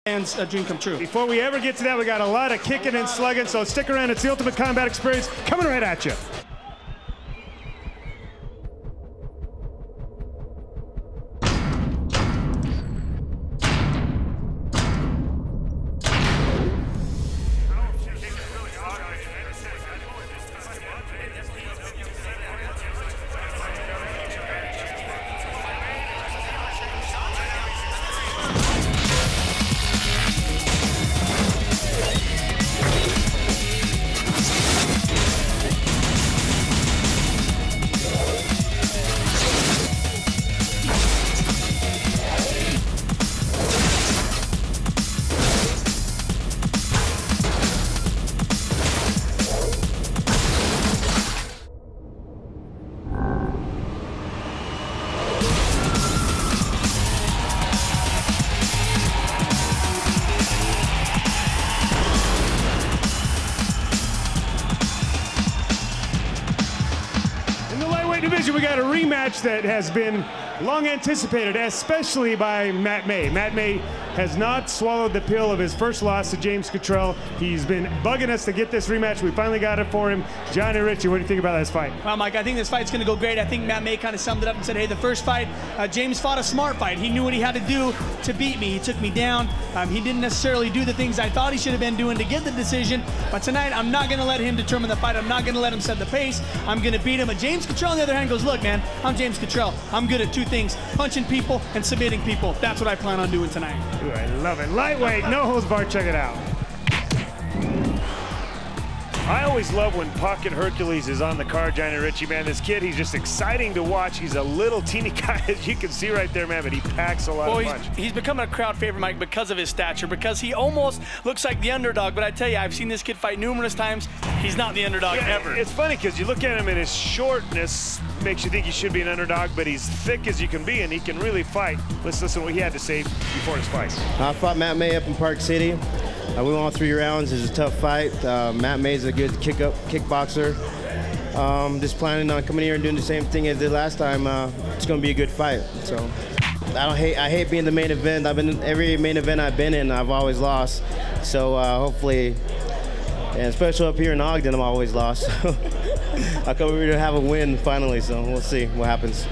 man's dream come true. Before we ever get to that, we got a lot of kicking and slugging, so stick around. It's the Ultimate Combat Experience coming right at you. Division, we got a rematch that has been long anticipated, especially by Matt May. Matt May has not swallowed the pill of his first loss to James Cotrell. He's been bugging us to get this rematch. We finally got it for him. Johnny Ritchie, what do you think about this fight? Well, Mike, I think this fight's going to go great. I think Matt May kind of summed it up and said, hey, the first fight, James fought a smart fight. He knew what he had to do to beat me. He took me down. He didn't necessarily do the things I thought he should have been doing to get the decision. But tonight, I'm not going to let him determine the fight. I'm not going to let him set the pace. I'm going to beat him. But James Cotrell, on the other hand, goes, look, man, I'm James Cotrell. I'm good at two things, punching people and submitting people. That's what I plan on doing tonight. Ooh, I love it. Lightweight, no holds barred, check it out. I always love when Pocket Hercules is on the card, Johnny Ritchie, man. This kid, he's just exciting to watch. He's a little teeny guy, as you can see right there, man, but he packs a lot of punch. He's become a crowd favorite, Mike, because of his stature, because he almost looks like the underdog. But I tell you, I've seen this kid fight numerous times. He's not the underdog ever. It's funny because you look at him and his shortness makes you think he should be an underdog, but he's thick as you can be, and he can really fight. Let's listen to what he had to say before his fight. I fought Matt May up in Park City. We went all 3 rounds. It was a tough fight. Matt May's a good kickboxer. Just planning on coming here and doing the same thing as I did last time. It's going to be a good fight. So I hate being the main event. I've been in every main event I've been in, I've always lost. So hopefully, and especially up here in Ogden, I'm always lost. I come over here to have a win finally, so we'll see what happens.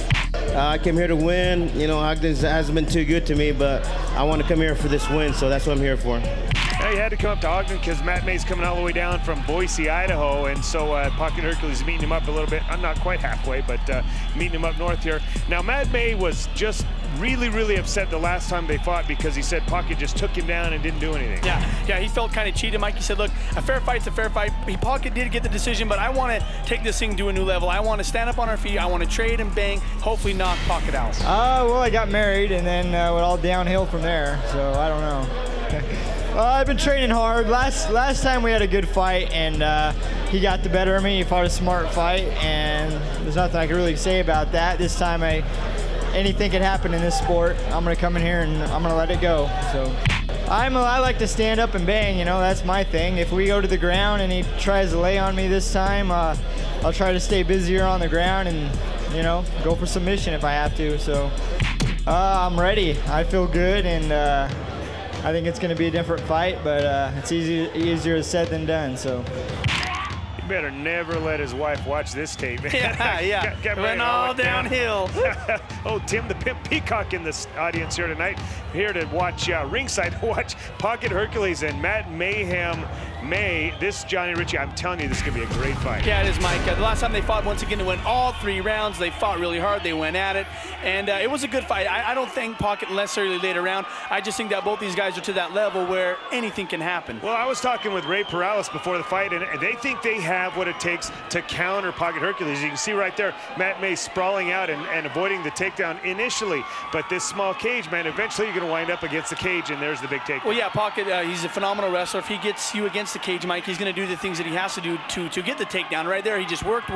I came here to win. You know, Ogden hasn't been too good to me, but I want to come here for this win, so that's what I'm here for. Yeah, he had to come up to Ogden because Matt May's coming all the way down from Boise, Idaho, and so Pocket Hercules is meeting him up a little bit. I'm not quite halfway, but meeting him up north here. Now, Matt May was just really upset the last time they fought because he said Pocket just took him down and didn't do anything. Yeah, he felt kind of cheated, Mike. He said, look, a fair fight's a fair fight. Pocket did get the decision, but I want to take this thing to a new level. I want to stand up on our feet. I want to trade and bang, hopefully knock Pocket out. Well, I got married, and then went all downhill from there, so I don't know. I've been training hard. Last time we had a good fight, and he got the better of me. He fought a smart fight, and there's nothing I can really say about that. This time, anything can happen in this sport. I'm gonna come in here and I'm gonna let it go. So I like to stand up and bang. You know, that's my thing. If we go to the ground and he tries to lay on me this time, I'll try to stay busier on the ground and, you know, go for submission if I have to. So I'm ready. I feel good, and I think it's going to be a different fight, but it's easier said than done. So you better never let his wife watch this tape. Yeah. Went all downhill. Oh, Tim the Pimp Peacock in this audience here tonight, here to watch ringside to watch Pocket Hercules and Matt Mayhem May. This Johnny Ritchie, I'm telling you, this is going to be a great fight. Yeah, it is, Mike. The last time they fought, once again, it went all 3 rounds. They fought really hard. They went at it, and it was a good fight. I don't think Pocket necessarily laid around. I just think that both these guys are to that level where anything can happen. Well, I was talking with Ray Perales before the fight, and they think they have what it takes to counter Pocket Hercules. You can see right there, Matt May sprawling out and avoiding the takedown initially, but this small cage, man, eventually you're going to wind up against the cage, and there's the big takedown. Well, yeah, Pocket, he's a phenomenal wrestler. If he gets you against the cage, Mike, he's going to do the things that he has to do to get the takedown. Right there, he just worked,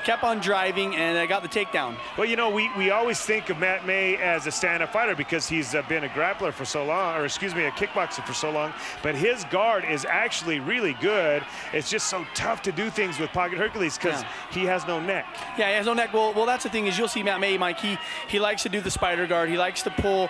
kept on driving, and got the takedown. Well, you know, we always think of Matt May as a stand-up fighter because he's been a grappler for so long, or excuse me, a kickboxer for so long, but his guard is actually really good. It's just so tough to do things with Pocket Hercules because he has no neck. Yeah, he has no neck. Well, that's the thing is you'll see Matt May, Mike, he likes to do the spider guard. He likes to pull,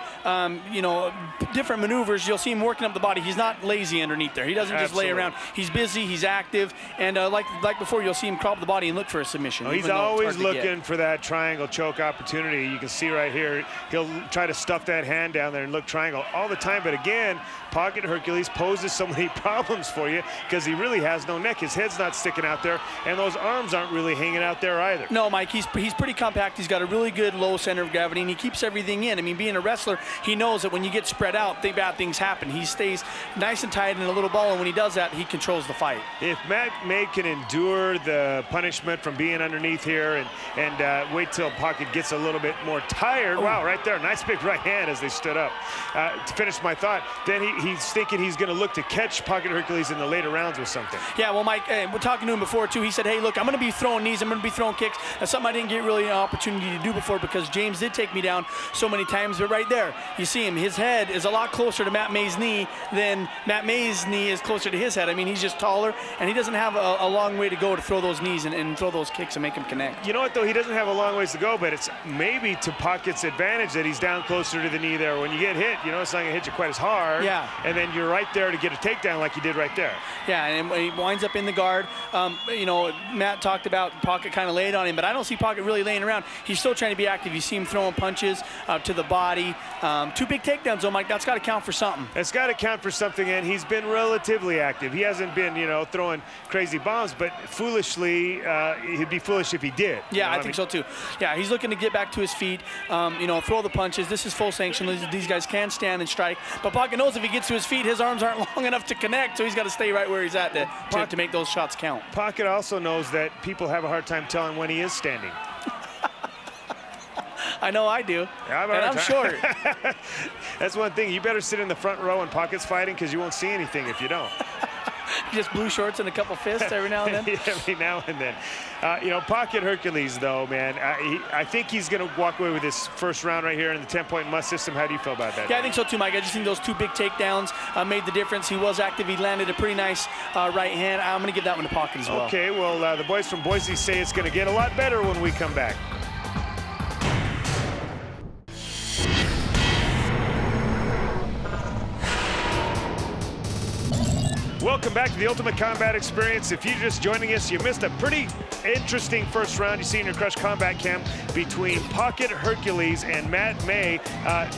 you know, different maneuvers, you'll see him working up the body. He's not lazy underneath there. He doesn't just lay around. He's busy, he's active, and like before, you'll see him crawl up the body and look for a submission. Oh, he's always looking for that triangle choke opportunity. You can see right here, he'll try to stuff that hand down there and look triangle all the time. But again, Pocket Hercules poses so many problems for you because he really has no neck. His head's not sticking out there, and those arms aren't really hanging out there either. No, Mike, he's pretty compact. He's got a really good low center of gravity, and he keeps everything in. I mean, being a wrestler, he knows that when you get spread out, bad things happen. He stays nice and tight in a little ball, and when he does that, he controls the fight. If Matt May can endure the punishment from being underneath here and wait till Pocket gets a little bit more tired. Wow, right there. Nice big right hand as they stood up. To finish my thought, then he's thinking he's going to look to catch Pocket Hercules in the later rounds with something. Yeah, well, Mike, we're talking to him before, too. He said, hey, look, I'm going to be throwing knees. I'm going to be throwing kicks. That's something I didn't get really an opportunity to do before because James did take me down so many times. But right there, you see him. His head is a lot closer to Matt May's knee than Matt May's knee is closer to his head. I mean, he's just taller, and he doesn't have a long way to go to throw those knees and throw those kicks and make him connect. You know what, though? He doesn't have a long ways to go, but it's maybe to Pocket's advantage that he's down closer to the knee there. When you get hit, you know, it's not going to hit you quite as hard. Yeah. And then you're right there to get a takedown like you did right there. Yeah, and he winds up in the guard. You know, Matt talked about Pocket kind of laid on him, but I don't see Pocket really laying around. He's still trying to be active. You see him throwing punches to the body. 2 big takedowns, though, Mike. That's got to count for something. It's got to count for something, and he's been relatively active. He hasn't been, you know, throwing crazy bombs, but foolishly, he'd be foolish if he did. Yeah, I think so, too. Yeah, he's looking to get back to his feet, you know, throw the punches. This is full sanction. These guys can stand and strike, but Pocket knows if he gets to his feet, his arms aren't long enough to connect, so he's got to stay right where he's at to make those shots count. Pocket also knows that people have a hard time telling when he is standing. I know I do, yeah, and I'm short. That's one thing. You better sit in the front row when Pocket's fighting because you won't see anything if you don't. Just blue shorts and a couple fists every now and then. Yeah, every now and then. You know, Pocket Hercules, though, man, I think he's going to walk away with this first round right here in the 10-point must system. How do you feel about that? Yeah, I think so, too, Mike. I just think those 2 big takedowns made the difference. He was active. He landed a pretty nice right hand. I'm going to give that one to Pocket as well. Okay, well, the boys from Boise say it's going to get a lot better when we come back. Welcome back to the Ultimate Combat Experience. If you're just joining us, you missed a pretty interesting first round you see in your Crush Combat Cam between Pocket Hercules and Matt May.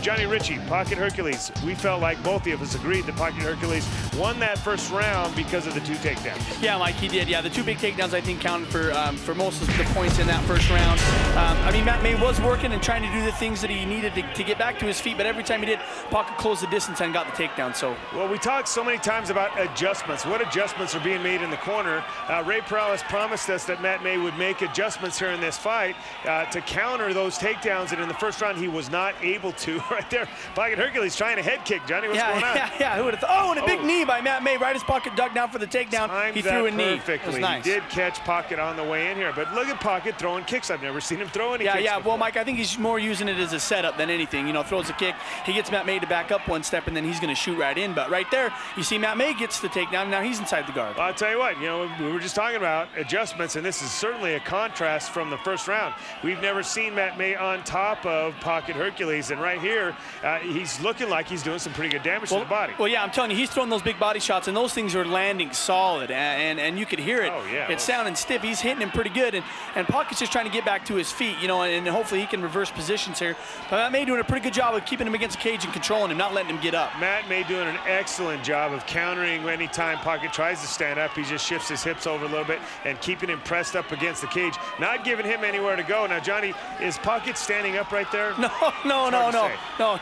Johnny Ritchie, Pocket Hercules, we felt like both of us agreed that Pocket Hercules won that first round because of the 2 takedowns. Yeah, Mike, he did. Yeah, the 2 big takedowns, I think, counted for most of the points in that first round. I mean, Matt May was working and trying to do the things that he needed to get back to his feet, but every time he did, Pocket closed the distance and got the takedown. So, well, we talked so many times about adjustments. What adjustments are being made in the corner? Ray Perales promised us that Matt May would make adjustments here in this fight to counter those takedowns, and in the first round he was not able to. Right there, Pocket Hercules trying to head kick. Johnny, what's going on? Yeah, who would have thought? Oh, and a big knee by Matt May right as Pocket dug down for the takedown. He threw a knee. It was nice. He did catch Pocket on the way in here, but look at Pocket throwing kicks. I've never seen him throw any kicks before. Well, Mike, I think he's more using it as a setup than anything. You know, throws a kick, he gets Matt May to back up 1 step, and then he's going to shoot right in. But right there, you see Matt May gets the takedown. Now he's inside the guard. Well, I'll tell you what, you know, we were just talking about adjustments, and this is certainly a contrast from the first round. We've never seen Matt May on top of Pocket Hercules, and right here, he's looking like he's doing some pretty good damage to the body. Well, yeah, I'm telling you, he's throwing those big body shots, and those things are landing solid, and you could hear it. Oh, yeah. It's sounding stiff. He's hitting him pretty good, and Pocket's just trying to get back to his feet, you know, and hopefully he can reverse positions here. But Matt May doing a pretty good job of keeping him against the cage and controlling him, not letting him get up. Matt May doing an excellent job of countering anytime Pocket tries to stand up. He just shifts his hips over a little bit and keeping him pressed up against the cage, not giving him anywhere to go. Now, Johnny, is Pocket standing up right there? No.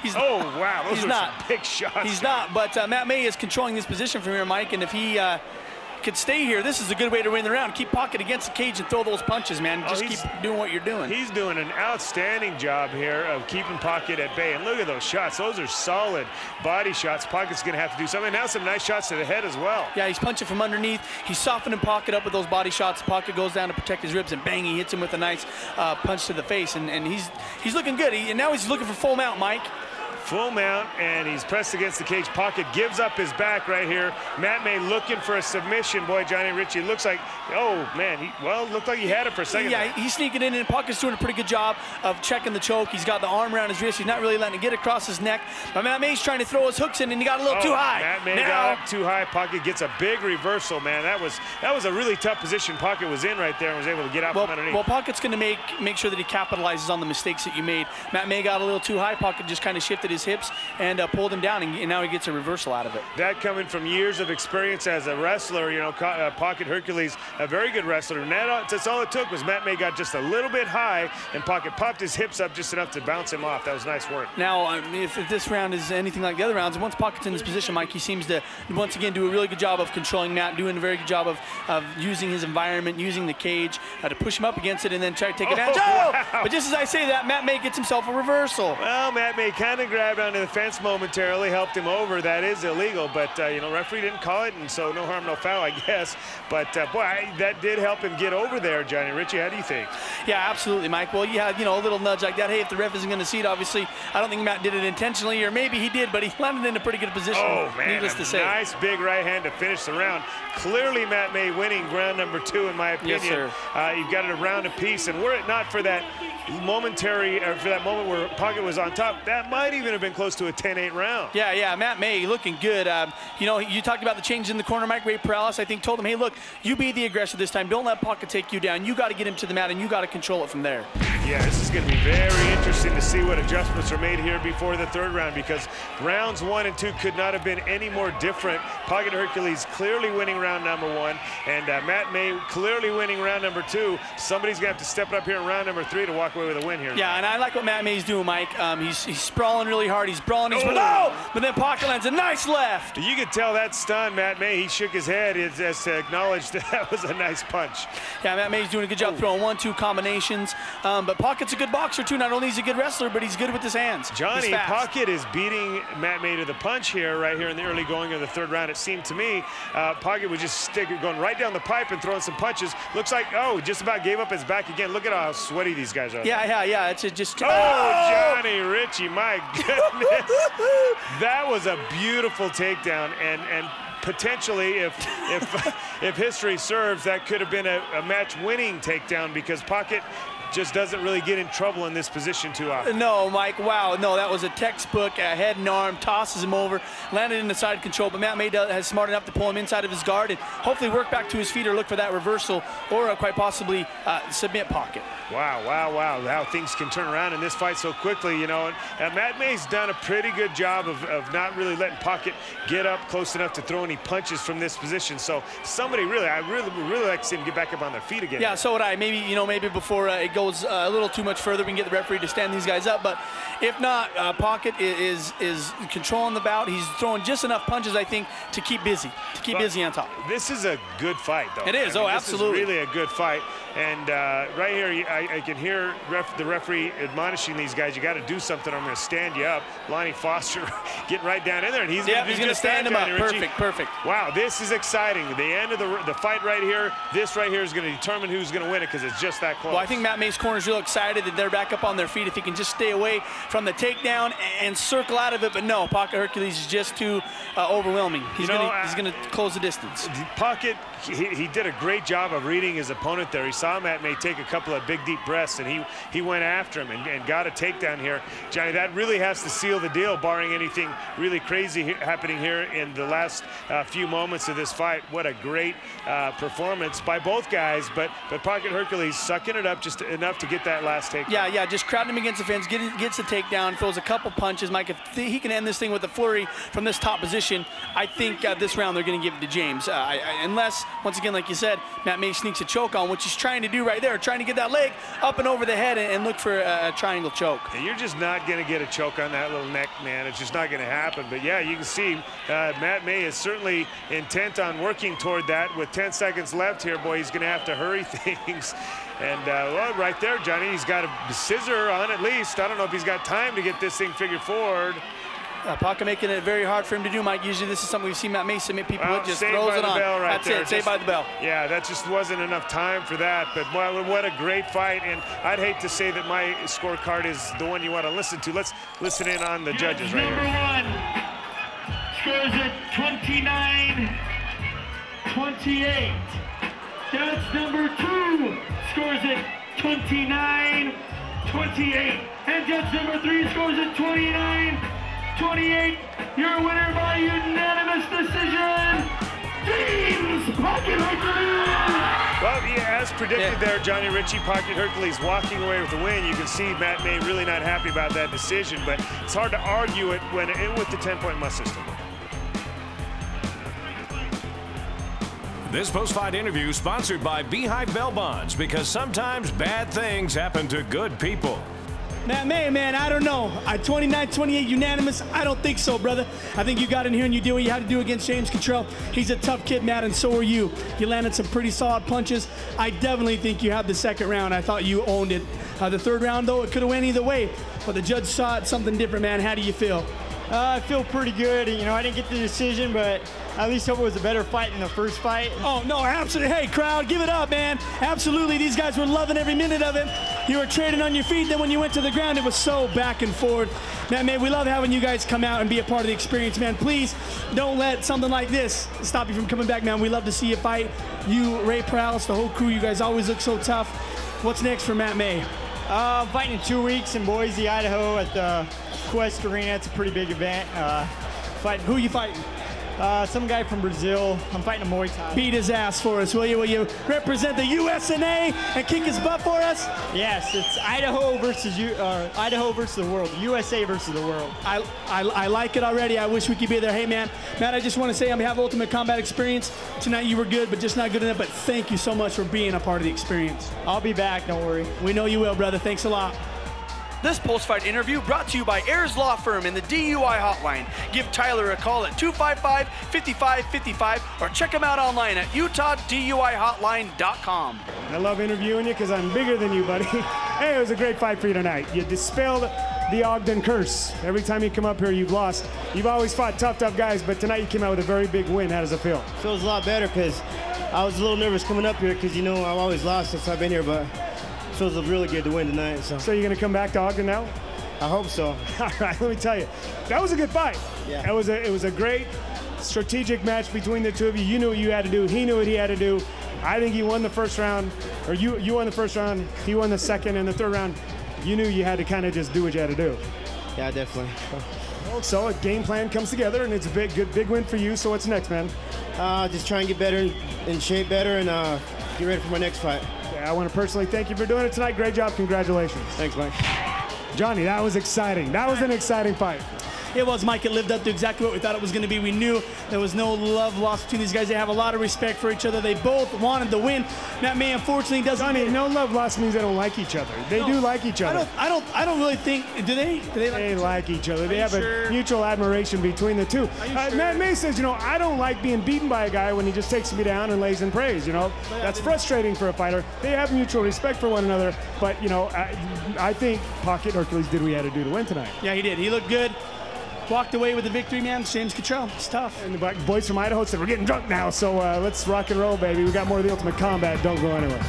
He's oh, wow, those he's are not. Some big shots. He's not, but Matt May is controlling this position from here, Mike, and if he could stay here, this is a good way to win the round. Keep Pocket against the cage and throw those punches, man. Just keep doing what you're doing. He's doing an outstanding job here of keeping Pocket at bay. And look at those shots. Those are solid body shots. Pocket's going to have to do something. Now some nice shots to the head as well. Yeah, he's punching from underneath. He's softening Pocket up with those body shots. Pocket goes down to protect his ribs, and bang, he hits him with a nice punch to the face. And he's looking good. And now he's looking for full mount, Mike. Full mount, and he's pressed against the cage. Pocket gives up his back right here. Matt May looking for a submission. Boy, Johnny Ritchie looks like, oh man, looked like he had it for a second. Yeah, he's sneaking in, and Pocket's doing a pretty good job of checking the choke. He's got the arm around his wrist. He's not really letting it get across his neck. But Matt May's trying to throw his hooks in, and he got a little too high. Matt May got up too high. Pocket gets a big reversal, man. That was a really tough position Pocket was in right there and was able to get out from underneath. Well, Pocket's going to make sure that he capitalizes on the mistakes that you made. Matt May got a little too high. Pocket just kind of shifted his hips and pulled him down, and now he gets a reversal out of it. That coming from years of experience as a wrestler, you know, Pocket Hercules, a very good wrestler. And that's all it took was Matt May got just a little bit high, and Pocket popped his hips up just enough to bounce him off. That was nice work. Now, if this round is anything like the other rounds, once Pocket's in this position, Mike, he seems to once again do a really good job of controlling Matt, doing a very good job of using his environment, using the cage to push him up against it and then try to take advantage. Wow. But just as I say that, Matt May gets himself a reversal. Well, Matt May kind of grabbed onto the fence momentarily, helped him over. That is illegal, but you know, referee didn't call it, and so no harm, no foul, I guess. But boy, that did help him get over there, Johnny Ritchie. How do you think? Yeah, absolutely, Mike. Well, you had, you know, a little nudge like that. Hey, if the ref isn't going to see it, obviously, I don't think Matt did it intentionally, or maybe he did, but he landed in a pretty good position. Oh man, needless to say. Nice big right hand to finish the round. Clearly, Matt May winning round number 2, in my opinion. Yes, sir. You've got it a round apiece, and were it not for that momentary, for that moment where Pocket was on top, that might even have been close to a 10-8 round. Yeah, Matt May looking good. You know, you talked about the change in the corner. Mike Ray Perales, I think, told him, hey, look, you be the aggressor this time. Don't let Pocket take you down. You got to get him to the mat, and you got to control it from there. Yeah, this is going to be very interesting to see what adjustments are made here before the 3rd round, because rounds 1 and 2 could not have been any more different. Pocket Hercules clearly winning round number 1, and Matt May clearly winning round number 2. Somebody's going to have to step it up here in round number 3 to walk away with a win here. Yeah, and I like what Matt May's doing, Mike. He's sprawling really hard. He's brawling. But then Pocket lands a nice left. You could tell that stunned Matt May. He shook his head as to acknowledge that was a nice punch. Yeah, Matt May's doing a good job throwing 1-2 combinations. But Pocket's a good boxer, too. Not only is he a good wrestler, but he's good with his hands. Johnny, Pocket is beating Matt May to the punch here, right here in the early going of the 3rd round. It seemed to me Pocket was just going right down the pipe and throwing some punches. Looks like, just about gave up his back again. Look at how sweaty these guys are. Yeah. It's just. Oh, Johnny Ritchie, my goodness. That was a beautiful takedown, and potentially, if history serves, that could have been a match-winning takedown, because Pocket just doesn't really get in trouble in this position too often. No, Mike, wow. No, that was a textbook head and arm, tosses him over, landed in the side control, but Matt May has smart enough to pull him inside of his guard and hopefully work back to his feet or look for that reversal or quite possibly submit Pocket. Wow, how things can turn around in this fight so quickly, you know. And Matt May's done a pretty good job of not really letting Pocket get up close enough to throw any punches from this position. So somebody I really like to see him get back up on their feet again. Yeah, so would I. Maybe before it goes a little too much further, we can get the referee to stand these guys up. But if not, Pocket is controlling the bout. He's throwing just enough punches, I think, to keep busy, on top. This is a good fight, though. It is. Absolutely. This is really a good fight. And right here, I can hear the referee admonishing these guys. You got to do something. I'm going to stand you up. Lonnie Foster getting right down in there, and he's going to stand him up. Perfect. Wow, this is exciting. The end of the fight right here. This right here is going to determine who's going to win it, because it's just that close. Well, I think Matt May's corner is real excited that they're back up on their feet. If he can just stay away from the takedown and circle out of it, but no, Pocket Hercules is just too overwhelming. He's going to close the distance. Pocket, he did a great job of reading his opponent there. He saw Matt May take a couple of big, deep breaths, and he went after him and got a takedown here. Johnny, that really has to seal the deal, barring anything really crazy happening here in the last few moments of this fight. What a great performance by both guys, but Pocket Hercules sucking it up just enough to get that last takedown. Yeah, just crowding him against the fence, gets the takedown, throws a couple punches. Mike, if he can end this thing with a flurry from this top position, I think this round they're going to give it to James. Unless, once again, like you said, Matt May sneaks a choke on, which he's trying to do right there, trying to get that leg up and over the head and look for a triangle choke. And you're just not going to get a choke on that little neck, man. It's just not going to happen. But yeah, you can see Matt May is certainly intent on working toward that. With 10 seconds left here, boy, he's going to have to hurry things. And well, right there, Johnny, he's got a scissor on at least. I don't know if he's got time to get this thing figured forward. Pocket making it very hard for him to do, Mike. Usually this is something we've seen Matt May submit people with, just saved throws by it the on. bell right That's there. it, saved by the bell. Yeah, that just wasn't enough time for that, but what a great fight. And I'd hate to say that my scorecard is the one you want to listen to. Let's listen in on the judges right Number here. 1 scores at 29-28. Judge number 2 scores at 29-28. And judge number 3 scores at 29-28. Your winner by unanimous decision, James Pocket Hercules! Well, yeah, as predicted there, Johnny Ritchie, Pocket Hercules walking away with the win. You can see Matt May really not happy about that decision, but it's hard to argue it with the 10-point must system. This post-fight interview sponsored by Beehive Bell Bonds, because sometimes bad things happen to good people. Matt May, man, I don't know. 29-28 unanimous, I don't think so, brother. I think you got in here and you did what you had to do against James Cotrell. He's a tough kid, Matt, and so are you. You landed some pretty solid punches. I definitely think you had the second round. I thought you owned it. The third round, though, it could have went either way. But the judge saw it something different, man. How do you feel? I feel pretty good. You know, I didn't get the decision, but I at least hope it was a better fight than the first fight. Oh, no, absolutely. Hey, crowd, give it up, man. Absolutely. These guys were loving every minute of it. You were trading on your feet. Then when you went to the ground, it was so back and forth. Man, we love having you guys come out and be a part of the experience, man. Please don't let something like this stop you from coming back, man. We love to see you fight. You, Ray Prowse, the whole crew, you guys always look so tough. What's next for Matt May? I'm fighting in 2 weeks in Boise, Idaho at the Quest Arena. It's a pretty big event. Who are you fighting? Some guy from Brazil. I'm fighting a Muay Thai. Beat his ass for us, will you? Will you represent the USA and kick his butt for us? Yes, it's Idaho versus the world. USA versus the world. I like it already. I wish we could be there. Hey, man. Matt, I just want to say on behalf of Ultimate Combat Experience, tonight you were good, but just not good enough. But thank you so much for being a part of the experience. I'll be back, don't worry. We know you will, brother. Thanks a lot. This post-fight interview brought to you by Ayers Law Firm and the DUI Hotline. Give Tyler a call at 255-5555 or check him out online at utahduihotline.com. I love interviewing you because I'm bigger than you, buddy. Hey, it was a great fight for you tonight. You dispelled the Ogden curse. Every time you come up here, you've lost. You've always fought tough guys, but tonight you came out with a very big win. How does it feel? Feels a lot better because I was a little nervous coming up here because, you know, I've always lost since I've been here, but it feels really good to win tonight. So you're going to come back to Ogden now? I hope so. All right, let me tell you. That was a good fight. Yeah. It was a great strategic match between the two of you. You knew what you had to do. He knew what he had to do. I think he won the first round, or you won the first round. He won the second, and the third round, you knew you had to kind of just do what you had to do. Yeah, definitely. So a game plan comes together, and it's a big win for you. So what's next, man? Just try and get better, in shape better, and get ready for my next fight. Yeah, I want to personally thank you for doing it tonight. Great job. Congratulations. Thanks, Mike. Johnny, that was exciting. That was an exciting fight. It was, Mike. It lived up to exactly what we thought it was going to be. We knew there was no love lost between these guys. They have a lot of respect for each other. They both wanted to win. Matt May, unfortunately, doesn't. Johnny, no love lost means they don't like each other. They do like each other. I don't really think. Do they? They like each other. They have a mutual admiration between the two. Matt May says, you know, I don't like being beaten by a guy when he just takes me down and lays in praise. You know, that's frustrating for a fighter. They have mutual respect for one another. But you know, I think Pocket Hercules did what he had to do to win tonight. Yeah, he did. He looked good. Walked away with the victory, man. James Cotrell. It's tough. And the boys from Idaho said, we're getting drunk now, so let's rock and roll, baby. We got more of the Ultimate Combat. Don't go anywhere.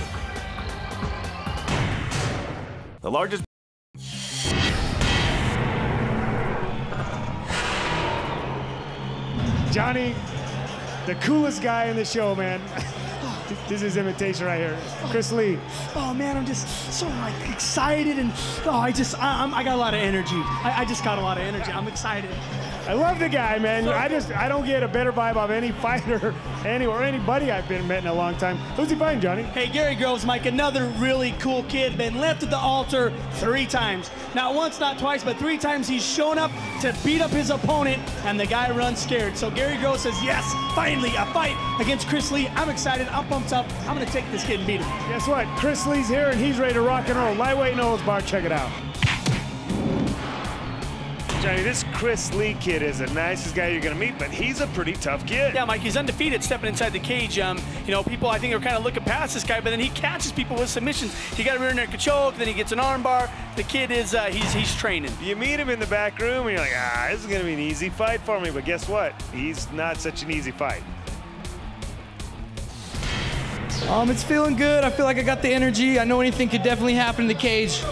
The largest. Johnny, the coolest guy in the show, man. This is imitation right here. Chris Lee. Oh man, I'm just so like excited and I got a lot of energy. I just got a lot of energy. I'm excited. I love the guy, man. I don't get a better vibe of any fighter or anybody I've met in a long time. Who's he fighting, Johnny? Hey, Gary Groves, Mike, another really cool kid. Been left at the altar 3 times. Not once, not twice, but 3 times he's shown up to beat up his opponent, and the guy runs scared. So Gary Groves says, yes, finally, a fight against Chris Lee. I'm excited. I'm pumped up. I'm going to take this kid and beat him. Guess what? Chris Lee's here, and he's ready to rock and roll. Lightweight no holds barred. Check it out. Johnny, this Chris Lee kid is the nicest guy you're going to meet, but he's a pretty tough kid. Yeah, Mike, he's undefeated stepping inside the cage. You know, people I think are kind of looking past this guy, but then he catches people with submissions. He got a rear naked choke, then he gets an arm bar. The kid is, he's training. You meet him in the back room, and you're like, this is going to be an easy fight for me. But guess what? He's not such an easy fight. It's feeling good. I feel like I got the energy. I know anything could definitely happen in the cage.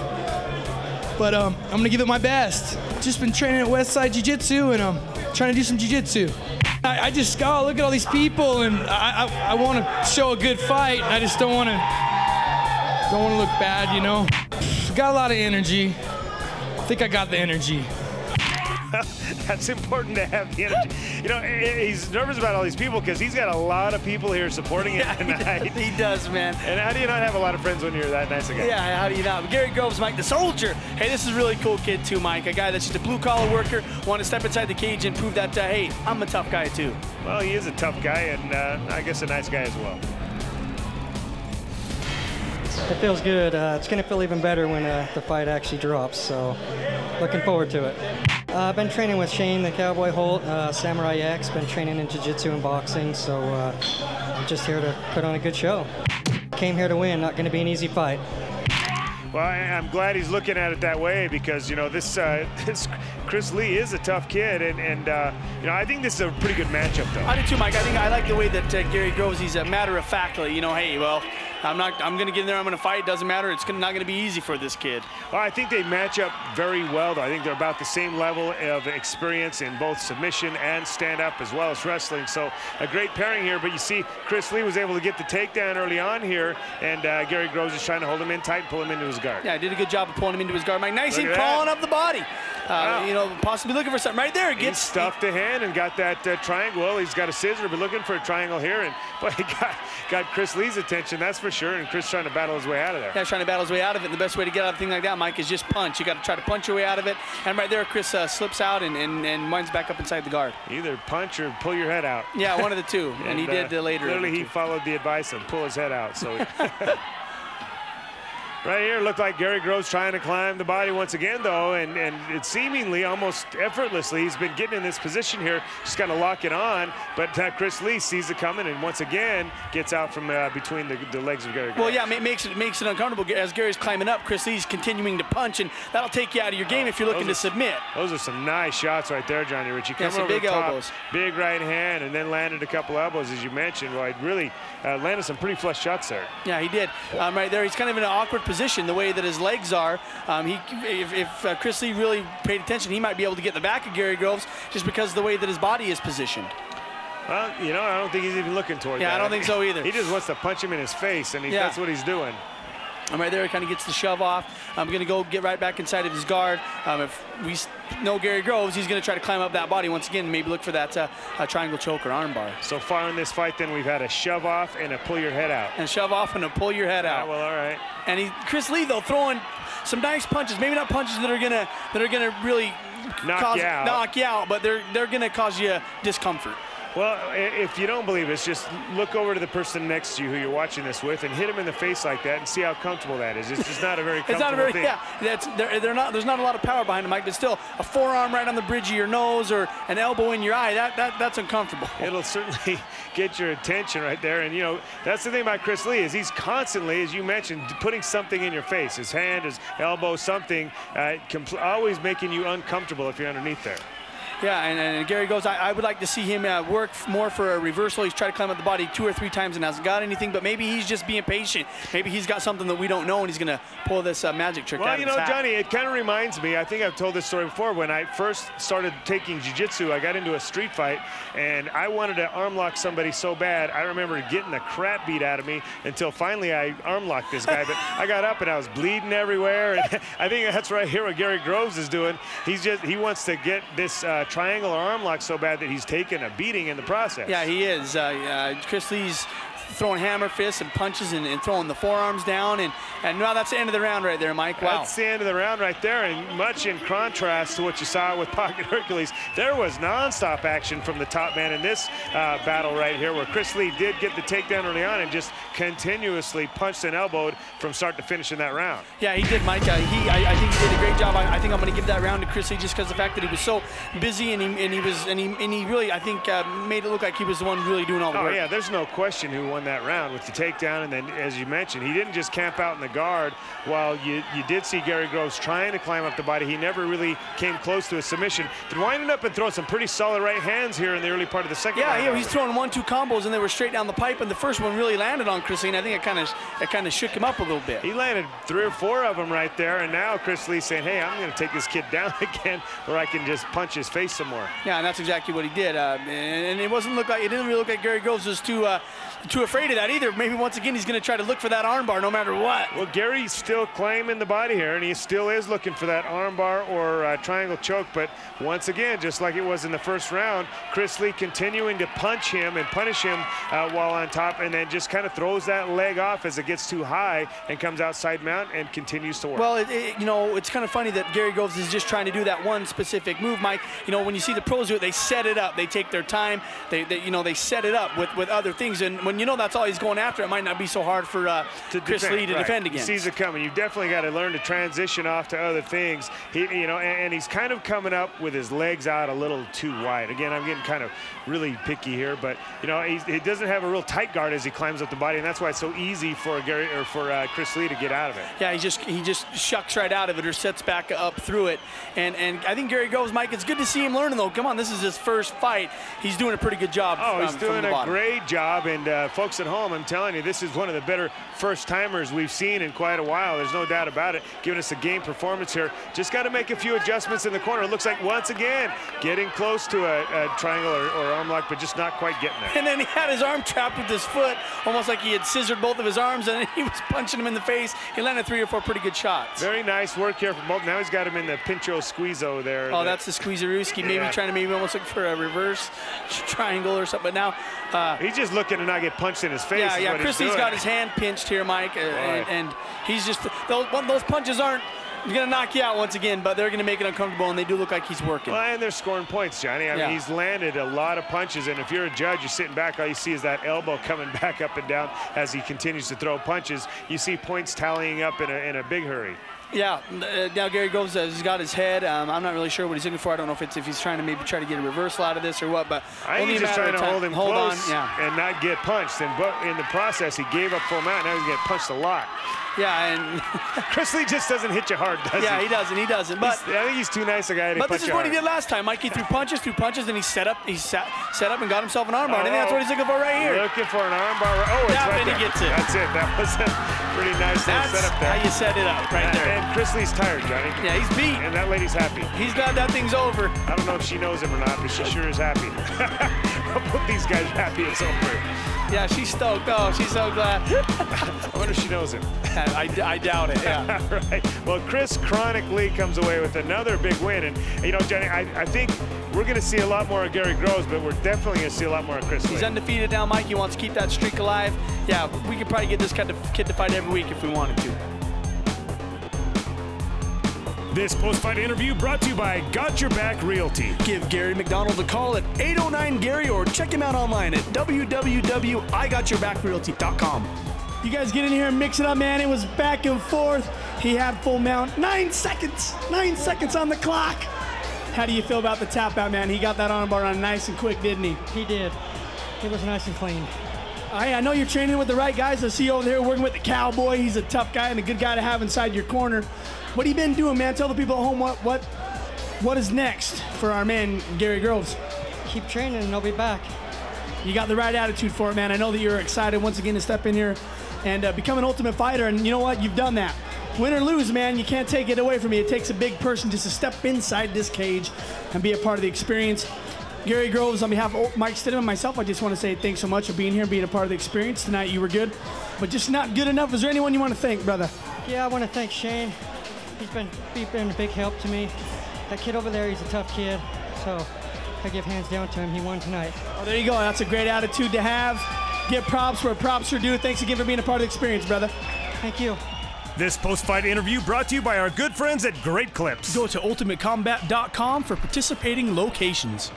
But I'm gonna give it my best. Just been training at Westside Jiu Jitsu and I'm trying to do some Jiu Jitsu. I just look at all these people and I want to show a good fight. I just don't want to look bad, you know. Got a lot of energy. I think I got the energy. That's important to have the energy. You know, he's nervous about all these people because he's got a lot of people here supporting him tonight. He does, man. And how do you not have a lot of friends when you're that nice a guy? Yeah, how do you not? Gary Groves, Mike, the soldier. Hey, this is a really cool kid too, Mike. A guy that's just a blue-collar worker, want to step inside the cage and prove that, hey, I'm a tough guy too. Well, he is a tough guy and I guess a nice guy as well. It feels good. It's going to feel even better when the fight actually drops, so looking forward to it. I've been training with Shane, the Cowboy Holt, Samurai X, been training in Jiu Jitsu and Boxing, so I'm just here to put on a good show. Came here to win, not going to be an easy fight. Well, I'm glad he's looking at it that way because, you know, this Chris Lee is a tough kid, and you know, I think this is a pretty good matchup, though. I do too, Mike. I like the way that Gary Groves, he's a matter-of-factly, you know, hey, well, I'm going to get in there, I'm going to fight, it doesn't matter, it's not going to be easy for this kid. Well, I think they match up very well, though. I think they're about the same level of experience in both submission and stand-up as well as wrestling, so a great pairing here, but you see Chris Lee was able to get the takedown early on here, and Gary Groves is trying to hold him in tight and pull him into his guard. Yeah, did a good job of pulling him into his guard, Mike. Nice and Look at crawling that. up the body. Wow. You know, possibly looking for something right there. He stuffed the hand and got that triangle. Well, he's got a scissor, but looking for a triangle here, and boy, he got Chris Lee's attention, that's for sure, and Chris trying to battle his way out of there. Yeah, trying to battle his way out of it, and the best way to get out of a thing like that, Mike, is just punch. You got to try to punch your way out of it, and right there, Chris slips out and winds back up inside the guard. Either punch or pull your head out. Yeah, one of the two, and he did later. Literally, he followed the advice and pull his head out, so... Right here, looked like Gary Groves trying to climb the body once again, though, and it seemingly almost effortlessly, he's been getting in this position here, just got to lock it on, but Chris Lee sees it coming and once again gets out from between the legs of Gary Groves. Well, yeah, it makes it uncomfortable. As Gary's climbing up, Chris Lee's continuing to punch, and that'll take you out of your game if you're looking to submit. Those are some nice shots right there, Johnny Rich. You come over big the top, elbows. Big right hand, and then landed a couple elbows, as you mentioned. Well, he really landed some pretty flush shots there. Yeah, he did. Right there, he's kind of in an awkward position, the way that his legs are. If Chris Lee really paid attention, he might be able to get the back of Gary Groves just because of the way that his body is positioned. Well, you know, I don't think he's even looking toward that. Yeah, I don't think so either. He just wants to punch him in his face, and that's what he's doing. Right there, he kind of gets the shove off. I'm going to go get right back inside of his guard. If we know Gary Groves, he's going to try to climb up that body once again, maybe look for that triangle choke or arm bar. So far in this fight, then, we've had a shove off and a pull your head out. And shove off and a pull your head out. Well, all right. And Chris Lee, though, throwing some nice punches. Maybe not punches that are gonna really knock you out, but they're gonna cause you discomfort. Well, if you don't believe us, just look over to the person next to you who you're watching this with and hit him in the face like that and see how comfortable that is. It's just not a very comfortable thing. Yeah, there's not a lot of power behind it, Mike, but still, a forearm right on the bridge of your nose or an elbow in your eye, that's uncomfortable. It'll certainly get your attention right there. And, you know, that's the thing about Chris Lee is he's constantly, as you mentioned, putting something in your face, his hand, his elbow, something, always making you uncomfortable if you're underneath there. Yeah, and Gary goes, I would like to see him work more for a reversal. He's tried to climb up the body 2 or 3 times and hasn't got anything, but maybe he's just being patient. Maybe he's got something that we don't know, and he's going to pull this magic trick out of his hat. Well, you know, Johnny, it kind of reminds me, I think I've told this story before, when I first started taking jiu-jitsu, I got into a street fight, and I wanted to arm lock somebody so bad, I remember getting the crap beat out of me until finally I arm locked this guy, but I got up and I was bleeding everywhere, and I think that's right here what Gary Groves is doing. He wants to get this triangle or arm lock so bad that he's taken a beating in the process. Yeah, he is. Chris Lee's throwing hammer fists and punches and throwing the forearms down. And now that's the end of the round right there, Mike. Wow. That's the end of the round right there, and much in contrast to what you saw with Pocket Hercules. There was nonstop action from the top man in this battle right here, where Chris Lee did get the takedown early on and just continuously punched and elbowed from start to finish in that round. Yeah, he did, Mike. I think he did a great job. I think I'm going to give that round to Chris Lee just because of the fact that he was so busy and he really, I think, made it look like he was the one really doing all the work. Oh yeah, there's no question who won that round with the takedown, and then as you mentioned, he didn't just camp out in the guard. While you did see Gary Groves trying to climb up the body, he never really came close to a submission. Then winding up and throwing some pretty solid right hands here in the early part of the second round. Yeah, he's throwing 1-2 combos, and they were straight down the pipe, and the first one really landed on Chris Lee, and I think it kind of shook him up a little bit. He landed 3 or 4 of them right there, and now Chris Lee saying, hey, I'm going to take this kid down again, where I can just punch his face some more. Yeah, and that's exactly what he did. And it didn't really look like Gary Groves was too afraid of that either. Maybe once again he's going to try to look for that armbar no matter what. Well, Gary's still claiming the body here, and he still is looking for that armbar or triangle choke. But once again, just like it was in the first round, Chris Lee continuing to punch him and punish him while on top, and then just kind of throws that leg off as it gets too high and comes outside mount and continues to work. Well, it's kind of funny that Gary Groves is just trying to do that one specific move, Mike. When you see the pros do it, they set it up. They take their time. They set it up with other things, and when that's all he's going after, it might not be so hard for Chris Lee to defend against. He sees it coming. You've definitely got to learn to transition off to other things. And he's kind of coming up with his legs out a little too wide. Again, I'm getting kind of really picky here, but he doesn't have a real tight guard as he climbs up the body, and that's why it's so easy for Chris Lee to get out of it. Yeah, he just shucks right out of it or sets back up through it. And I think Gary Groves, Mike, it's good to see him learning though. Come on, this is his first fight. He's doing a pretty good job. Oh, he's doing a great job, and folks at home, I'm telling you, this is one of the better first-timers we've seen in quite a while. There's no doubt about it. Giving us a game performance here. Just got to make a few adjustments in the corner. It looks like, once again, getting close to a triangle or arm lock, but just not quite getting there. And then he had his arm trapped with his foot, almost like he had scissored both of his arms, and he was punching him in the face. He landed 3 or 4 pretty good shots. Very nice work here from both. Now he's got him in the pincho squeezo there. Oh, that's the squeezerooski. Maybe trying to almost look for a reverse triangle or something. But now he's just looking to not get punched in his face. Yeah. Chris Lee's got his hand pinched here, Mike, and he's just those punches aren't going to knock you out once again, but they're going to make it uncomfortable, and they do look like he's working. Well, and they're scoring points, Johnny. I mean, he's landed a lot of punches, and if you're a judge, you're sitting back, all you see is that elbow coming back up and down as he continues to throw punches. You see points tallying up in a big hurry. Yeah, now Gary Groves has got his head. I'm not really sure what he's looking for. I don't know if he's trying to maybe try to get a reversal out of this or what, but I think he's just trying to hold him close and not get punched. And in the process, he gave up full mount. Now he's getting punched a lot. Yeah, and Chris Lee just doesn't hit you hard, does he? Yeah, he doesn't. But I think he's too nice a guy to punch you hard. But this is what he did last time. Mike, he threw punches, and he set up and got himself an armbar. I think that's what he's looking for right here. Looking for an armbar. Oh, it's right there. He gets it. That's it. That was a pretty nice setup there. How you set it up right there. And Chris Lee's tired, Johnny. Yeah, he's beat. And that lady's happy. He's glad that thing's over. I don't know if she knows him or not, but she sure is happy. Both these guys happy it's over. Yeah, she's stoked. Oh, she's so glad. I wonder if she knows him. I doubt it, yeah. Right. Well, Chris Chronic Lee comes away with another big win. And, Johnny, I think we're going to see a lot more of Gary Groves, but we're definitely going to see a lot more of Chris Lee. He's undefeated now, Mike. He wants to keep that streak alive. Yeah, we could probably get this kid to fight every week if we wanted to. This post-fight interview brought to you by Got Your Back Realty. Give Gary McDonald a call at 809-GARY or check him out online at www.IGotYourBackRealty.com. You guys get in here and mix it up, man. It was back and forth. He had full mount. 9 seconds. 9 seconds on the clock. How do you feel about the tap out, man? He got that armbar on nice and quick, didn't he? He did. It was nice and clean. I know you're training with the right guys. I see you over there working with the Cowboy. He's a tough guy and a good guy to have inside your corner. What have you been doing, man? Tell the people at home what is next for our man, Gary Groves. Keep training and I'll be back. You got the right attitude for it, man. I know that you're excited once again to step in here and become an Ultimate Fighter, and you know what? You've done that. Win or lose, man, you can't take it away from me. It takes a big person just to step inside this cage and be a part of the experience. Gary Groves, on behalf of Mike Stidham and myself, I just want to say thanks so much for being here and being a part of the experience. Tonight you were good, but just not good enough. Is there anyone you want to thank, brother? Yeah, I want to thank Shane. He's been a big help to me. That kid over there, he's a tough kid, so I give hands down to him. He won tonight. Oh, there you go. That's a great attitude to have. Give props where props are due. Thanks again for being a part of the experience, brother. Thank you. This post-fight interview brought to you by our good friends at Great Clips. Go to ultimatecombat.com for participating locations.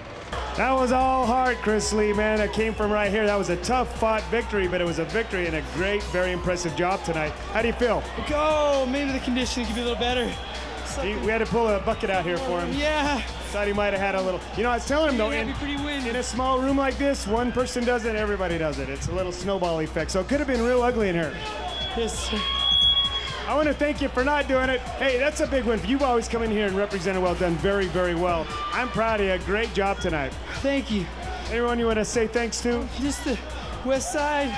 That was all heart, Chris Lee, man. That came from right here. That was a tough-fought victory, but it was a victory and a great, very impressive job tonight. How do you feel? Go. Maybe the conditioning could be a little better. We had to pull a bucket out here for him. Yeah. Thought he might have had a little. You know, I was telling him, though, in a small room like this, one person does it, everybody does it. It's a little snowball effect. So it could have been real ugly in here. Yes, sir. I want to thank you for not doing it. Hey, that's a big one. You've always come in here and represented well, done very, very well. I'm proud of you. Great job tonight. Thank you. Anyone you want to say thanks to? Just the West Side.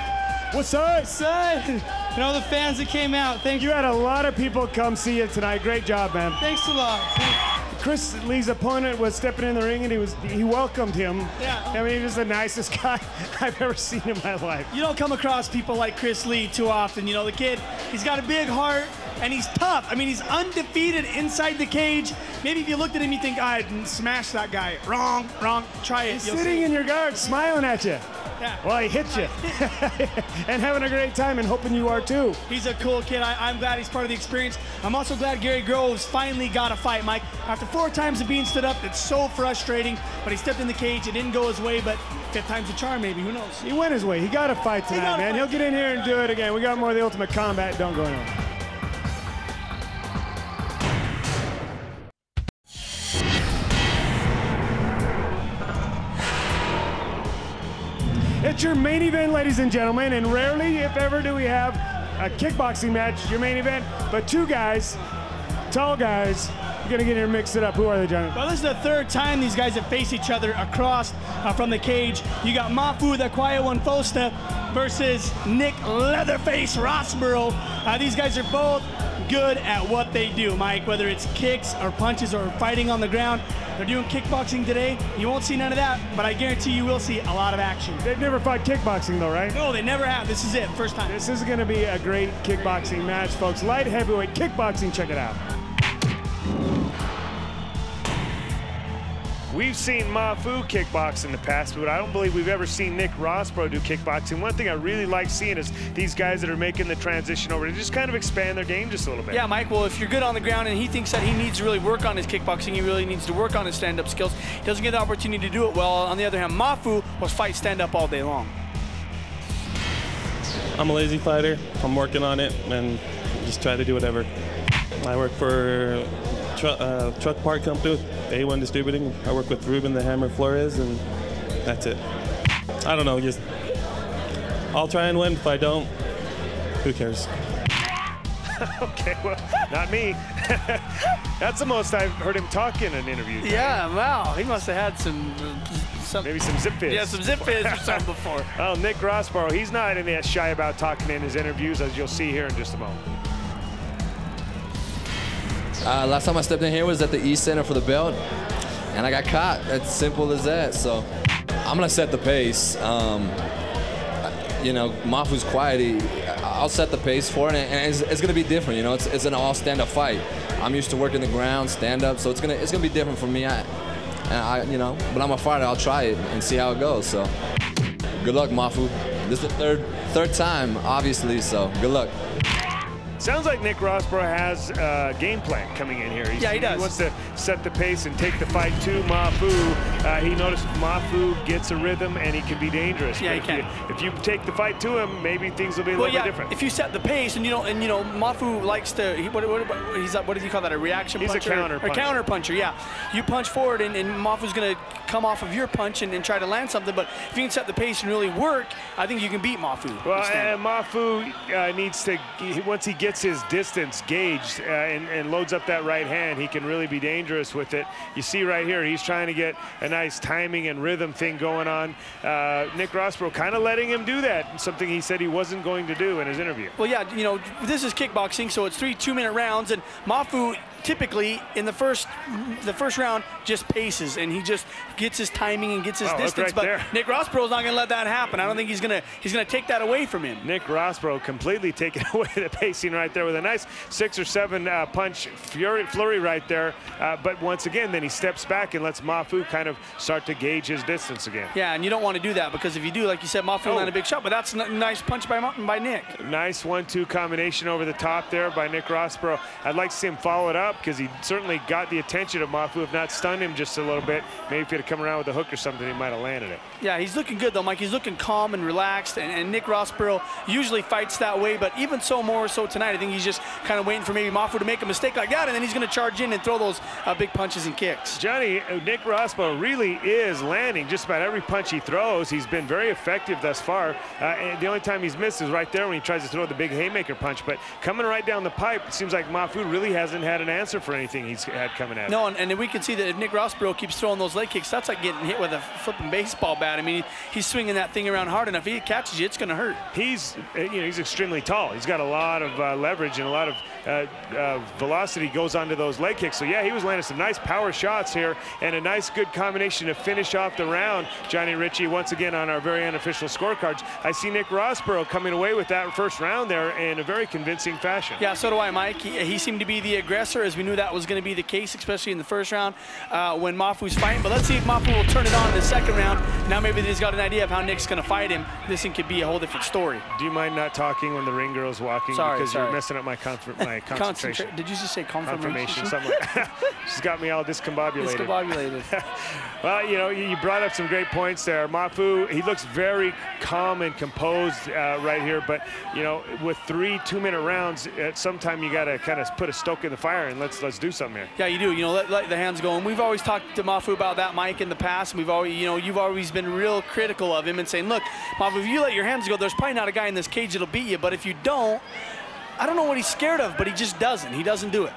What side? Side. And all the fans that came out. Thank you. You had a lot of people come see you tonight. Great job, man. Thanks a lot. Chris Lee's opponent was stepping in the ring and he welcomed him. Yeah. I mean, he was the nicest guy I've ever seen in my life. You don't come across people like Chris Lee too often. You know, the kid, he's got a big heart and he's tough. I mean, he's undefeated inside the cage. Maybe if you looked at him, you think, I'd smash that guy. Wrong, wrong. Try it. He's sitting in your guard, smiling at you. Yeah. Well, he hit you. And having a great time and hoping you are too. He's a cool kid. I'm glad he's part of the experience. I'm also glad Gary Groves finally got a fight, Mike. After 4 times of being stood up, it's so frustrating. But he stepped in the cage. It didn't go his way, but 5th time's a charm, maybe. Who knows? He went his way. He got a fight tonight, man. He'll get in here and do it again. We got more of the Ultimate Combat. Don't go anywhere. It's your main event, ladies and gentlemen, and rarely, if ever, do we have a kickboxing match, your main event, but 2 guys, tall guys, you're gonna get here and mix it up. Who are they, John? Well, this is the 3rd time these guys have faced each other across from the cage. You got Mafu, the quiet one, Fosita, versus Nick Leatherface Rossborough. These guys are both good at what they do, Mike, whether it's kicks or punches or fighting on the ground. They're doing kickboxing today. You won't see none of that, but I guarantee you will see a lot of action. They've never fought kickboxing though, right? No, they never have. This is it, first time. This is gonna be a great kickboxing match, folks. Light heavyweight kickboxing, check it out. We've seen Mafu kickbox in the past, but I don't believe we've ever seen Nick Rossborough do kickboxing. One thing I really like seeing is these guys that are making the transition over to just kind of expand their game just a little bit. Yeah, Mike, well, if you're good on the ground and he thinks that he needs to really work on his kickboxing, he really needs to work on his stand-up skills. He doesn't get the opportunity to do it well. On the other hand, Mafu was fight stand-up all day long. I'm a lazy fighter. I'm working on it and just try to do whatever. I work for truck part company with A1 Distributing. I work with Ruben the Hammer Flores, and that's it. I don't know, just I'll try and win. If I don't, who cares? Okay, well, not me. That's the most I've heard him talk in an interview. Yeah, wow, he must have had some maybe some zip fizz. Yeah, some zip fizz or something before. Well, Nick Rossborough, he's not any that shy about talking in his interviews, as you'll see here in just a moment. Last time I stepped in here was at the East Center for the belt, and I got caught. It's simple as that. So I'm gonna set the pace. You know, Mafu's quiet. I'll set the pace for it, and it's gonna be different. You know, it's an all stand-up fight. I'm used to working the ground, stand-up, so it's gonna be different for me. You know, but I'm a fighter. I'll try it and see how it goes. So good luck, Mafu. This is the third time, obviously. So good luck. Sounds like Nick Rossborough has a game plan coming in here. Yeah, he does. He wants to set the pace and take the fight to Mafu. He noticed Mafu gets a rhythm and he can be dangerous. Yeah, he can. If you take the fight to him, maybe things will be a little bit different. If you set the pace, and you know, Mafu likes to. What does he call that? A reaction puncher? He's a counter puncher. A counter puncher. Yeah. You punch forward, and Mafu's going to come off of your punch and try to land something. But if you can set the pace and really work, I think you can beat Mafu. Well, and Mafu needs to, once he gets his distance gauged and loads up that right hand, he can really be dangerous with it. You see right here, he's trying to get a nice timing and rhythm thing going on. Nick Rossborough kind of letting him do that, something he said he wasn't going to do in his interview. Well, yeah, you know, this is kickboxing, so it's 3 2-minute rounds, and Mafu typically in the first round just paces, and he just gets his timing and gets his Oh, distance. right But there. Nick Rossborough's not going to let that happen. I don't think he's going to take that away from him. Nick Rossborough completely taking away the pacing right there with a nice 6 or 7 punch flurry right there. But once again, then he steps back and lets Mafu kind of start to gauge his distance again. Yeah, and you don't want to do that because if you do, like you said, Mafu landed a big shot, but that's a nice punch by Nick. Nice 1-2 combination over the top there by Nick Rossborough. I'd like to see him follow it up because he certainly got the attention of Mafu, if not stunned him just a little bit. Maybe if he'd have come around with a hook or something, he might have landed it. Yeah, he's looking good though, Mike. He's looking calm and relaxed, and Nick Rossborough usually fights that way, but even so, more so tonight, I think he's just kind of waiting for maybe Mafu to make a mistake like that, and then he's going to charge in and throw those big punches and kicks. Johnny, Nick Rossborough really is landing just about every punch he throws. He's been very effective thus far, and the only time he's missed is right there when he tries to throw the big haymaker punch, but coming right down the pipe, it seems like Mafu really hasn't had an answer for anything he's had coming at him. No, and we can see that if Nick Rossborough keeps throwing those leg kicks, that's like getting hit with a flipping baseball bat. I mean, he's swinging that thing around hard enough. If he catches you, it's going to hurt. He's extremely tall. He's got a lot of leverage and a lot of velocity goes onto those leg kicks. So yeah, he was landing some nice power shots here and a nice good combination to finish off the round. Johnny Ritchie, once again on our very unofficial scorecards, I see Nick Rossborough coming away with that first round there in a very convincing fashion. Yeah, so do I, Mike. He seemed to be the aggressor, as we knew that was going to be the case, especially in the first round when Mafu's fighting. But let's see if Mafu will turn it on in the second round. Now maybe he's got an idea of how Nick's going to fight him. This thing could be a whole different story. Do you mind not talking when the ring girl's walking? Sorry, because you're messing up my concentration. Did you just say confirmation? Something like she's got me all discombobulated. Discombobulated. Well, you brought up some great points there. Mafu, he looks very calm and composed right here, but with 3 2-minute rounds, at some time you got to kind of put a stoke in the fire and let's do something here. Yeah, you do. Let the hands go. And we've always talked to Mafu about that, Mike, in the past. And we've always, you've always been real critical of him and saying, look, Mafu, if you let your hands go, there's probably not a guy in this cage that'll beat you. But if you don't, I don't know what he's scared of, but he just doesn't. He doesn't do it.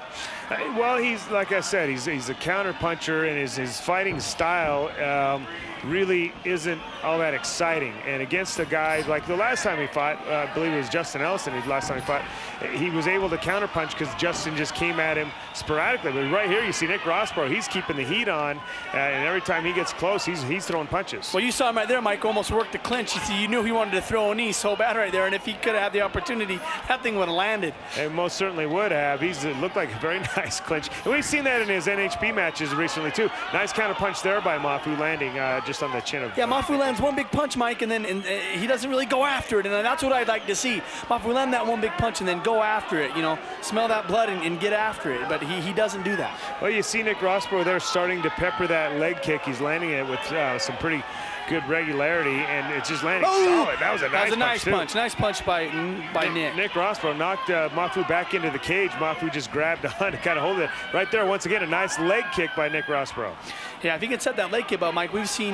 Well, he's, like I said, he's a counter puncher, and his fighting style really isn't all that exciting. And against a guy like the last time he fought, I believe it was Justin Ellison, the last time he fought, he was able to counter punch because Justin just came at him sporadically. But right here, you see Nick Rossborough, he's keeping the heat on, and every time he gets close, he's throwing punches. Well, you saw him right there, Mike, almost worked the clinch. You knew he wanted to throw a knee so bad right there, and if he could have had the opportunity, that thing would have landed. And most certainly would have. It looked like a very nice clinch. And we've seen that in his NHB matches recently, too. Nice counter punch there by Mafu, landing just on the chin of. Yeah, Mafu lands one big punch, Mike, and then he doesn't really go after it, and that's what I'd like to see. Mafu land that one big punch and then go after it, smell that blood and get after it, but he doesn't do that. Well, you see Nick Rossborough there starting to pepper that leg kick. He's landing it with some pretty good regularity, and it's just landing solid. That was a nice punch. Nice punch by Nick. Nick Rossborough knocked Mafu back into the cage. Mafu just grabbed on to kind of hold it right there. Once again, a nice leg kick by Nick Rossborough. Yeah, if you can set that leg kick out, Mike, we've seen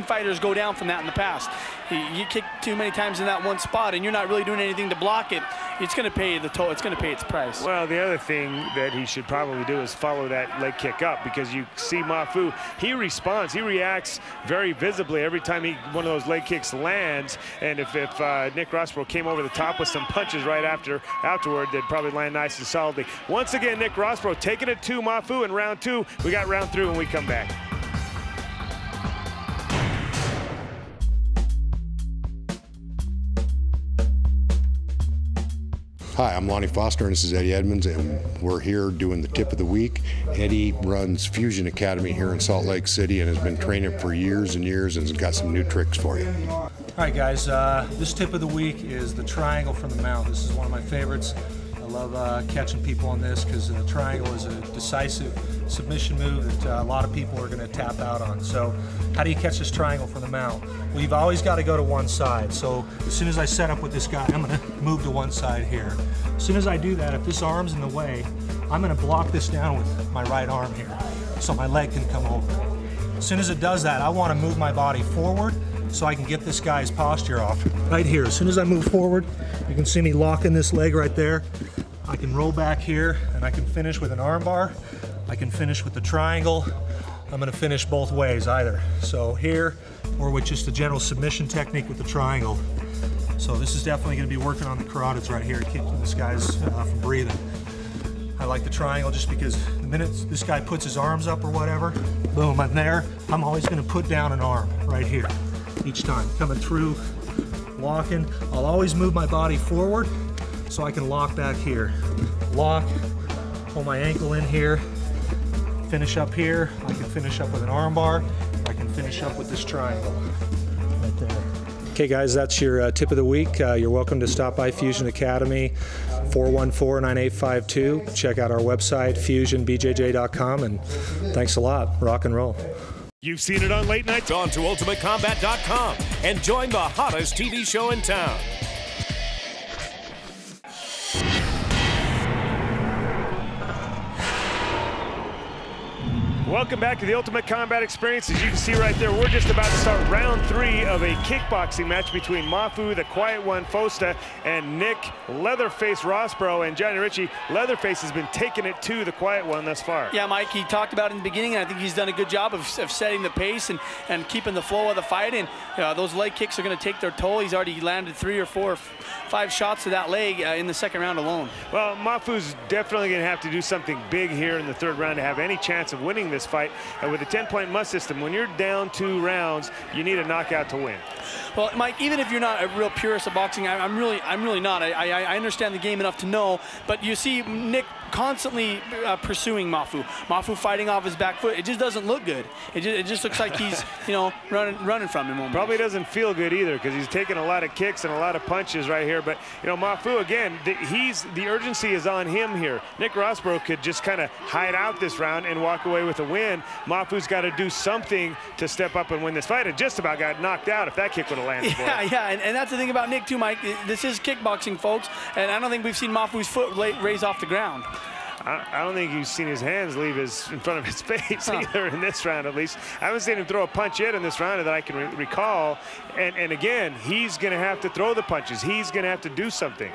fighters go down from that in the past. You kick too many times in that one spot, and you're not really doing anything to block it. It's going to pay the toll. It's going to pay its price. Well, the other thing that he should probably do is follow that leg kick up, because you see Mafu, he responds, he reacts very visibly every time one of those leg kicks lands. And if Nick Rossborough came over the top with some punches right afterward, they'd probably land nice and solidly. Once again, Nick Rossborough taking it to Mafu in round 2. We got round 3 when we come back. Hi, I'm Lonnie Foster, and this is Eddie Edmonds, and we're here doing the tip of the week. Eddie runs Fusion Academy here in Salt Lake City and has been training for years and years and has got some new tricks for you. All right, guys, this tip of the week is the triangle from the mount. This is one of my favorites. I love catching people on this because the triangle is a decisive submission move that a lot of people are going to tap out on. So how do you catch this triangle from the mount? Well, you've always got to go to one side. So as soon as I set up with this guy, I'm going to move to one side here. As soon as I do that, if this arm's in the way, I'm going to block this down with my right arm here so my leg can come over. As soon as it does that, I want to move my body forward so I can get this guy's posture off. Right here, as soon as I move forward, you can see me locking this leg right there. I can roll back here and I can finish with an arm bar. I can finish with the triangle. I'm going to finish both ways either. So here, or with just a general submission technique with the triangle. So this is definitely going to be working on the carotids right here, keeping this guy's from breathing. I like the triangle just because the minute this guy puts his arms up or whatever, boom, I'm there. I'm always going to put down an arm right here each time. Coming through, locking. I'll always move my body forward so I can lock back here. Lock, pull my ankle in here, finish up here. I can finish up with an arm bar. I can finish up with this triangle right there. Okay guys, that's your tip of the week. You're welcome to stop by Fusion Academy, 414-9852. Check out our website, fusionbjj.com, and thanks a lot. Rock and roll. You've seen it on late nights. On to ultimatecombat.com and join the hottest TV show in town. Welcome back to the Ultimate Combat Experience. As you can see right there, we're just about to start round 3 of a kickboxing match between Mafu, the quiet one, Fosita, and Nick Leatherface Rossborough. And Johnny Ritchie, Leatherface has been taking it to the quiet one thus far. Yeah, Mike, he talked about it in the beginning, and I think he's done a good job of setting the pace and keeping the flow of the fight. And those leg kicks are going to take their toll. He's already landed 3 or 4 or 5 shots to that leg in the second round alone. Well, Mafu's definitely going to have to do something big here in the third round to have any chance of winning this fight. And with the 10-point must system, when you're down 2 rounds, you need a knockout to win. Well, Mike, even if you're not a real purist of boxing, I'm really not. I understand the game enough to know, but you see Nick constantly pursuing Mafu. Mafu fighting off his back foot. It just doesn't look good. It just looks like he's, running from him. Probably doesn't feel good either because he's taking a lot of kicks and a lot of punches right here. But, Mafu, again, the urgency is on him here. Nick Rossborough could just kind of hide out this round and walk away with a win. Mafu's got to do something to step up and win this fight. It just about got knocked out if that kick would have landed. Yeah, and that's the thing about Nick too, Mike. This is kickboxing, folks, and I don't think we've seen Mafu's foot raise off the ground. I don't think you've seen his hands leave in front of his face either in this round, at least. I haven't seen him throw a punch yet in this round that I can recall. And again, he's going to have to throw the punches. He's going to have to do something.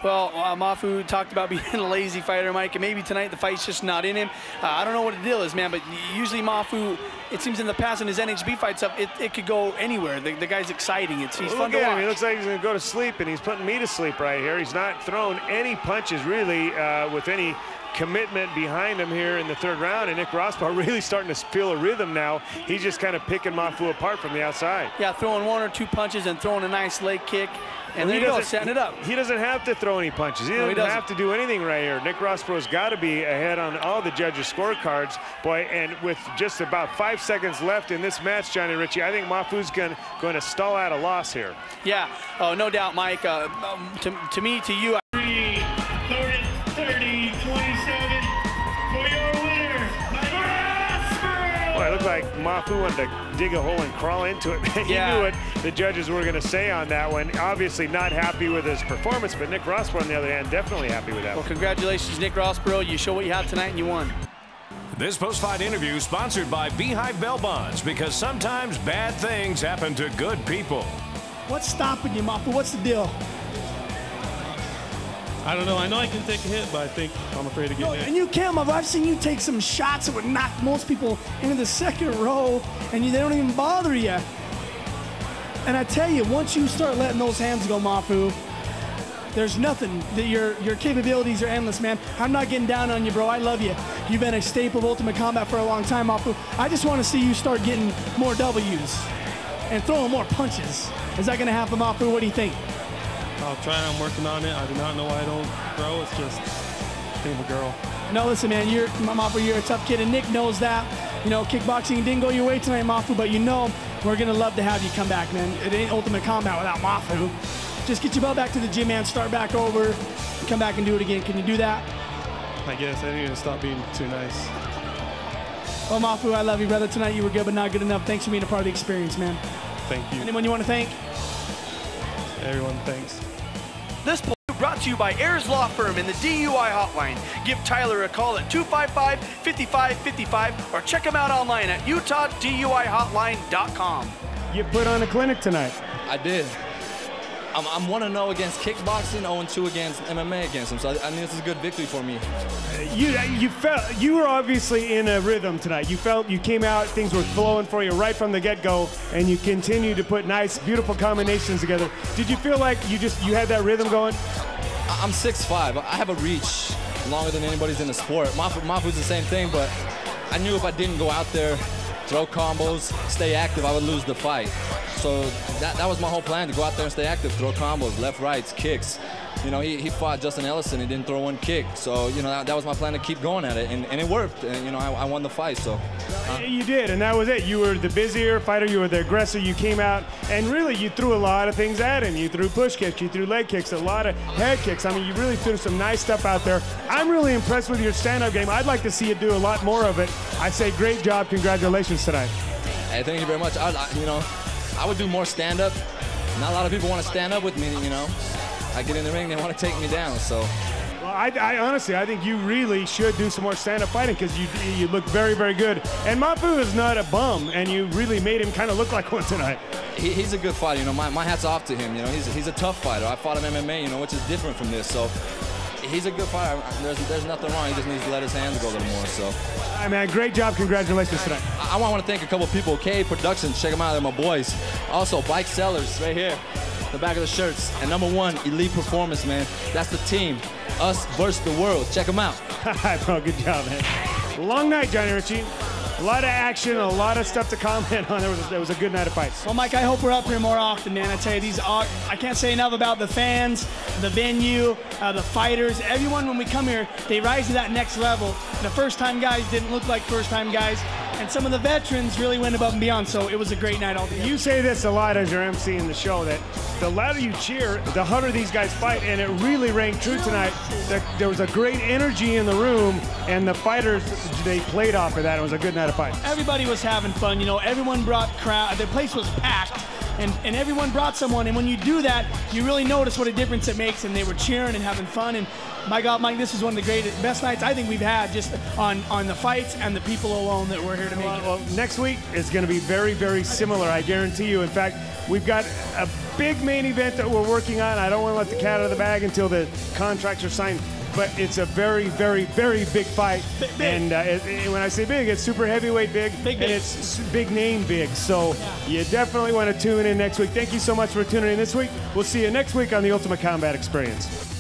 Well, Mafu talked about being a lazy fighter, Mike, and maybe tonight the fight's just not in him. I don't know what the deal is, man, but usually Mafu, it seems in the past in his NHB fights up, it could go anywhere. The guy's exciting. He's fun to watch. He looks like he's going to go to sleep, and he's putting me to sleep right here. He's not thrown any punches, really, with any commitment behind him here in the third round, and Nick Rossborough really starting to feel a rhythm now. He's just kind of picking Mafu apart from the outside. Yeah, throwing 1 or 2 punches and throwing a nice leg kick. And there you go, setting it up. He doesn't have to throw any punches. He doesn't have to do anything right here. Nick Rossborough's got to be ahead on all the judges' scorecards. Boy, and with just about 5 seconds left in this match, Johnny Ritchie, I think Mafu's going to stall out a loss here. Yeah, oh, no doubt, Mike. To me, to you, 30, 27 for your winner, Rossborough! Well, it looked like Mafu wanted to dig a hole and crawl into it. He knew what the judges were going to say on that one. Obviously not happy with his performance, but Nick Rossborough, on the other hand, definitely happy with that. Well, congratulations, Nick Rossborough. You show what you had tonight, and you won. This post-fight interview is sponsored by Beehive Bell Bonds, because sometimes bad things happen to good people. What's stopping you, Mafu? What's the deal? I don't know. I know I can take a hit, but I think I'm afraid to get hit. And you can, Mafu. I've seen you take some shots that would knock most people into the second row, and they don't even bother you. And I tell you, once you start letting those hands go, Mafu, there's nothing. Your capabilities are endless, man. I'm not getting down on you, bro. I love you. You've been a staple of Ultimate Combat for a long time, Mafu. I just want to see you start getting more W's and throwing more punches. Is that going to happen, Mafu? What do you think? I'll try. I'm working on it. I do not know why I don't throw. It's just being a girl. No, listen, man. Mafu, you're a tough kid, and Nick knows that. Kickboxing didn't go your way tonight, Mafu, but we're going to love to have you come back, man. It ain't Ultimate Combat without Mafu. Just get your belt back to the gym, man. Start back over. Come back and do it again. Can you do that? I guess. I need to stop being too nice. Well, Mafu, I love you, brother. Tonight you were good, but not good enough. Thanks for being a part of the experience, man. Thank you. Anyone you want to thank? Everyone, thanks. This poll brought to you by Ayers Law Firm and the DUI Hotline. Give Tyler a call at 255-5555 or check him out online at utahduihotline.com. You put on a clinic tonight. I did. I'm 1-0 against kickboxing, 0-2 against MMA against him. So I mean, this is a good victory for me. You were obviously in a rhythm tonight. You felt you came out, things were flowing for you right from the get-go, and you continued to put nice, beautiful combinations together. Did you feel like you had that rhythm going? I'm 6'5". I have a reach longer than anybody's in the sport. Mafu's the same thing, but I knew if I didn't go out there, throw combos, stay active, I would lose the fight. So that was my whole plan, to go out there and stay active, throw combos, left, rights, kicks. You know, he fought Justin Ellison, he didn't throw one kick. So, you know, that was my plan, to keep going at it, and it worked. And, you know, I won the fight, so. You did, and that was it. You were the busier fighter, you were the aggressor, you came out, and really you threw a lot of things at him. You threw push kicks, you threw leg kicks, a lot of head kicks. I mean, you really threw some nice stuff out there. I'm really impressed with your stand-up game. I'd like to see you do a lot more of it. I say great job, congratulations tonight. Hey, thank you very much. You know, I would do more stand-up. Not a lot of people want to stand up with me, you know. I get in the ring, they want to take me down, so. Well, I honestly, I think you really should do some more stand-up fighting, because you look very, very good. And Mafu is not a bum, and you really made him kind of look like one tonight. He's a good fighter, you know. My hat's off to him, you know. He's a tough fighter. I fought him MMA, you know, which is different from this, so. He's a good fighter. There's nothing wrong. He just needs to let his hands go a little more, so. All right, man, great job. Congratulations tonight. I want to thank a couple people. K Productions, check them out. They're my boys. Also, Bike Sellers, right here. The back of the shirts. And #1, Elite Performance, man. That's the team. Us versus the world. Check them out. Bro, good job, man. Long night, Johnny Ritchie. A lot of action, a lot of stuff to comment on. There was a good night of fights. Well, Mike, I hope we're up here more often, man. I tell you, I can't say enough about the fans, the venue, the fighters. Everyone, when we come here, they rise to that next level. The first-time guys didn't look like first-time guys, and some of the veterans really went above and beyond, so it was a great night altogether. You say this a lot as your MC in the show, that the louder you cheer, the harder these guys fight, and it really rang true tonight. There was a great energy in the room, and the fighters, they played off of that. It was a good night of fights. Everybody was having fun, you know. Everyone brought crowd. The place was packed, and everyone brought someone. And when you do that, you really notice what a difference it makes. And they were cheering and having fun. And my God, Mike, this is one of the greatest, best nights I think we've had, just on the fights and the people alone that we're here to make it. Well, next week is going to be very, very similar, I guarantee you. In fact, we've got a big main event that we're working on. I don't want to let the cat out of the bag until the contracts are signed. But it's a very, very, very big fight. Big. And when I say big, it's super heavyweight big. And it's big name big. So you definitely want to tune in next week. Thank you so much for tuning in this week. We'll see you next week on the Ultimate Combat Experience.